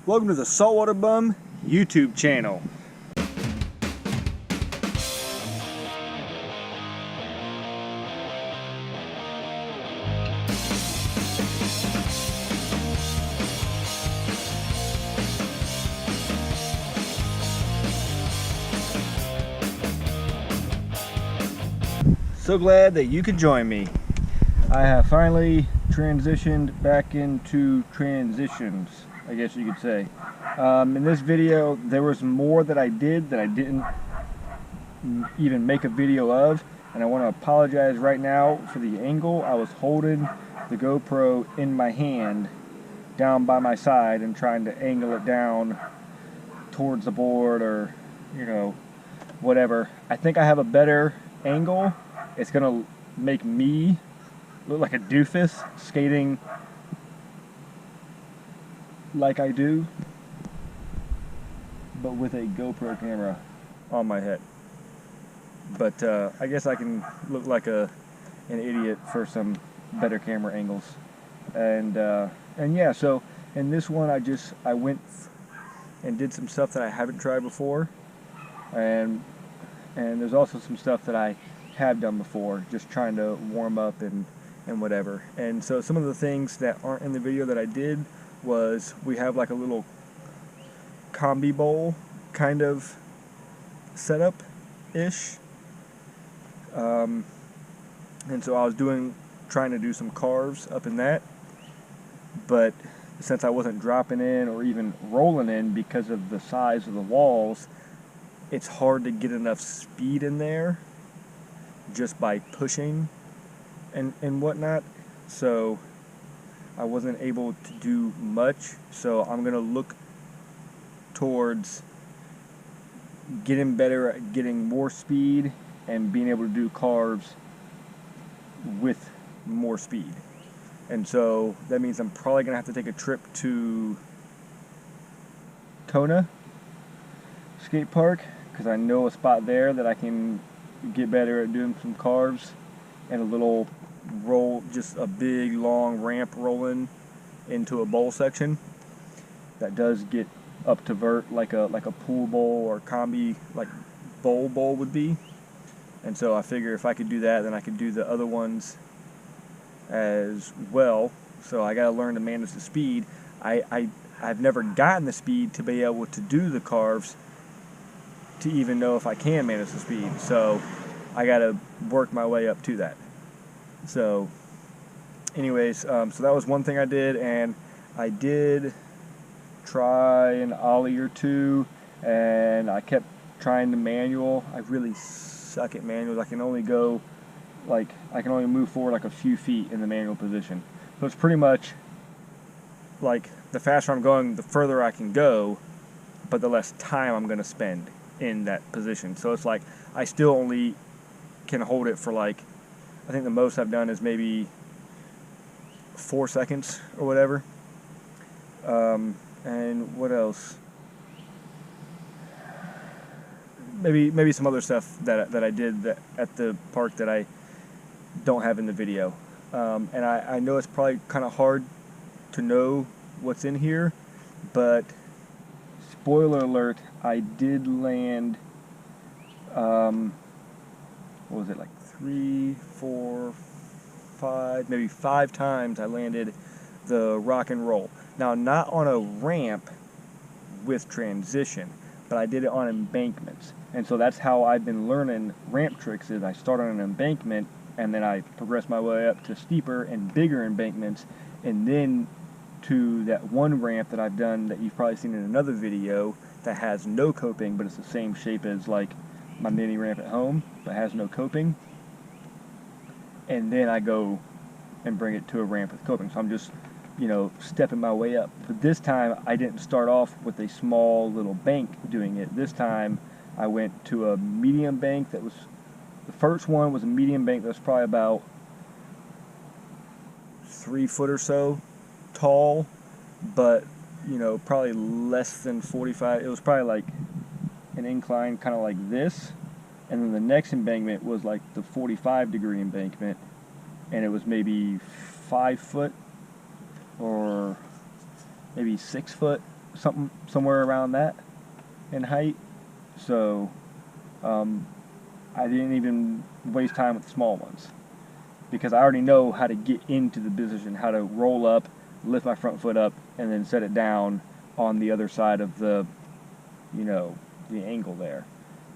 Welcome to the Saltwater Bum YouTube channel. So glad that you could join me. I have finally transitioned back into transitions, I guess you could say. In this video, there was more that I did that I didn't even make a video of, and I want to apologize right now for the angle. I was holding the GoPro in my hand down by my side and trying to angle it down towards the board, or whatever. I think I have a better angle. It's gonna make me look like a doofus skating like I do, but with a GoPro camera on my head. But I guess I can look like an idiot for some better camera angles. And yeah, so in this one I went and did some stuff that I haven't tried before, and there's also some stuff that I have done before, just trying to warm up and whatever. And so some of the things that aren't in the video that I did was, we have like a little combi bowl kind of setup ish, and so I was trying to do some carves up in that, but since I wasn't dropping in or even rolling in because of the size of the walls, it's hard to get enough speed in there just by pushing and whatnot. So I wasn't able to do much. So I'm gonna look towards getting better at getting more speed and being able to do carves with more speed. And so that means I'm probably gonna have to take a trip to Kona skate park, because I know a spot there that I can get better at doing some carves and a little roll, just a big long ramp rolling into a bowl section that does get up to vert like a pool bowl or combi like bowl would be. And so I figure if I could do that, then I could do the other ones as well. So I gotta learn to manage the speed. I've never gotten the speed to be able to do the carves to even know if I can manage the speed. So I gotta work my way up to that. So anyways, so that was one thing I did, and I did try an ollie or two, and I kept trying the manual. I really suck at manuals. I can only move forward like a few feet in the manual position. So it's pretty much like the faster I'm going, the further I can go, but the less time I'm gonna spend in that position. So it's like I still only can hold it for like, I think the most I've done is maybe 4 seconds or whatever. And what else? Maybe some other stuff that I did at the park that I don't have in the video. And I know it's probably kind of hard to know what's in here, but spoiler alert, I did land, what was it, like 3, 4, 5, maybe 5 times I landed the rock and roll. Now, not on a ramp with transition, but I did it on embankments. And so that's how I've been learning ramp tricks, is I start on an embankment and then I progress my way up to steeper and bigger embankments, and then to that one ramp that I've done that you've probably seen in another video that has no coping, but it's the same shape as like my mini ramp at home, but has no coping. And then I go and bring it to a ramp with coping. So I'm just, stepping my way up. But this time I didn't start off with a small little bank doing it. This time I went to a medium bank the first one was a medium bank that was probably about 3 foot or so tall, but probably less than 45. It was probably like an incline kind of like this, and then the next embankment was like the 45-degree embankment, and it was maybe 5 foot or maybe 6 foot somewhere around that in height. So I didn't even waste time with the small ones, because I already know how to get into the position, how to roll up, lift my front foot up, and then set it down on the other side of the, you know, the angle there.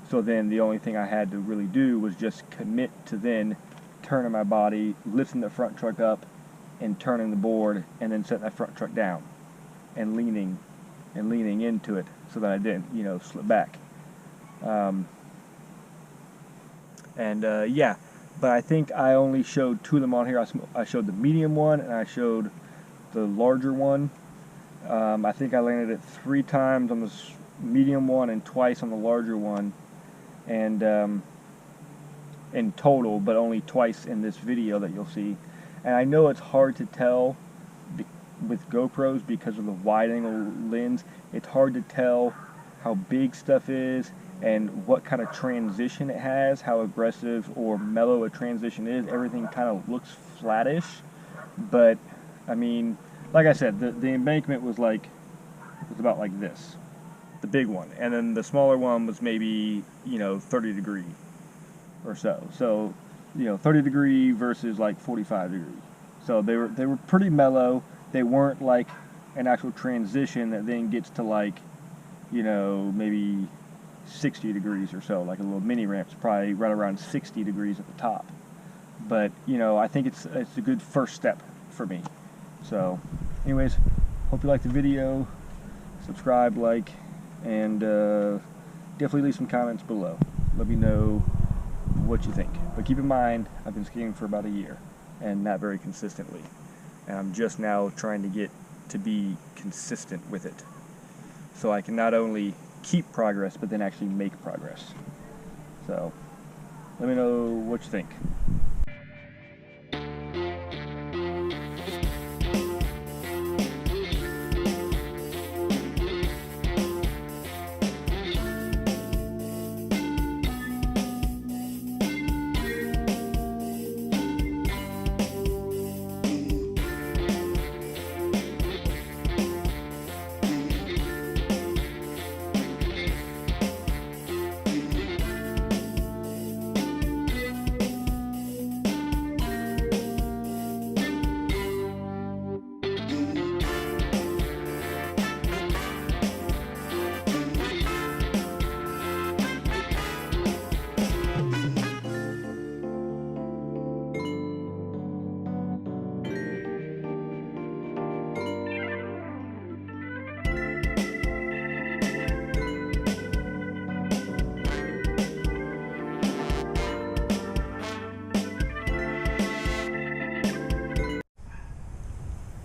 So then the only thing I had to really do was just commit to then turning my body, lifting the front truck up, and turning the board, and then setting that front truck down, and leaning into it so that I didn't, you know, slip back. Yeah, but I think I only showed 2 of them on here. I showed the medium one and I showed the larger one. I think I landed it 3 times on the medium one and twice on the larger one, and in total, but only twice in this video that you'll see. And I know it's hard to tell with GoPros because of the wide angle lens. It's hard to tell how big stuff is and what kind of transition it has, how aggressive or mellow a transition is. Everything kind of looks flattish, but I mean, like I said, the embankment was about like this, the big one, and then the smaller one was maybe, you know, 30 degree or so. So, you know, 30 degree versus like 45 degree. So they were pretty mellow. They weren't like an actual transition that then gets to, like, you know, maybe 60 degrees or so, like a little mini ramp's probably right around 60 degrees at the top. But, you know, I think it's a good first step for me. So anyways, hope you liked the video. Subscribe, like, and definitely leave some comments below. Let me know what you think. But keep in mind, I've been skiing for about a year and not very consistently, and I'm just now trying to get to be consistent with it, so I can not only keep progress but then actually make progress. So let me know what you think.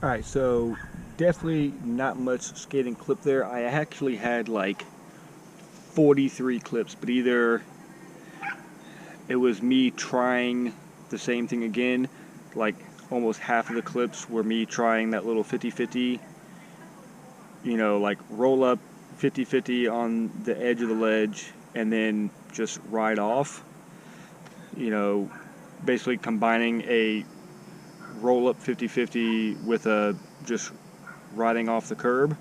Alright, so definitely not much skating clip there. I actually had like 43 clips, but either it was me trying the same thing again, like almost half of the clips were me trying that little 50-50, you know, like roll up 50-50 on the edge of the ledge and then just ride off, you know, basically combining a roll up 50-50 with a just riding off the curb.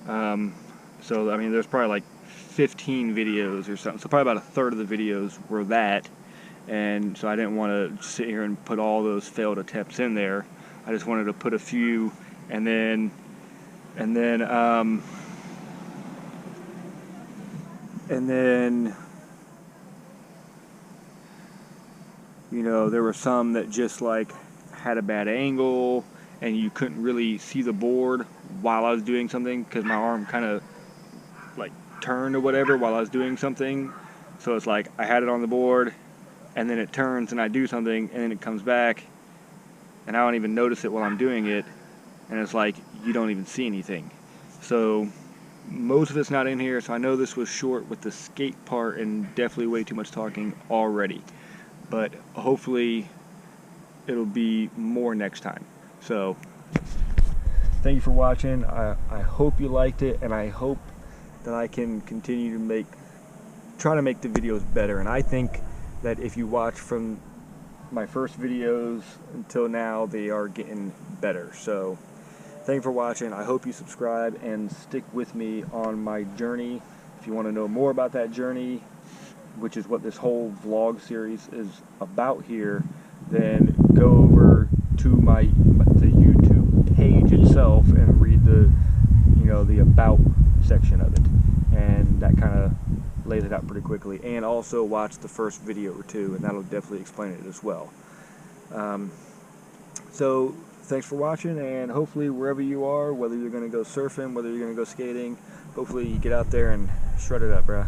So I mean, there's probably like 15 videos or something, so probably about a third of the videos were that, and so I didn't want to sit here and put all those failed attempts in there. I just wanted to put a few, and then you know, there were some that just like had a bad angle and you couldn't really see the board while I was doing something because my arm kind of like turned or whatever while I was doing something. So it's like I had it on the board and then it turns and I do something and then it comes back and I don't even notice it while I'm doing it, and it's like you don't even see anything. So most of it's not in here, so I know this was short with the skate part and definitely way too much talking already, but hopefully it'll be more next time. So thank you for watching. I hope you liked it, and I hope that I can continue to try to make the videos better. And I think that if you watch from my first videos until now, they are getting better. So Thank you for watching. I hope you subscribe and stick with me on my journey. If you want to know more about that journey, which is what this whole vlog series is about here, then go over to the YouTube page itself and read the the about section of it, and that kind of lays it out pretty quickly. And also watch the first video or two, and that'll definitely explain it as well. So thanks for watching, and hopefully wherever you are, whether you're going to go surfing, whether you're going to go skating, hopefully you get out there and shred it up, bruh.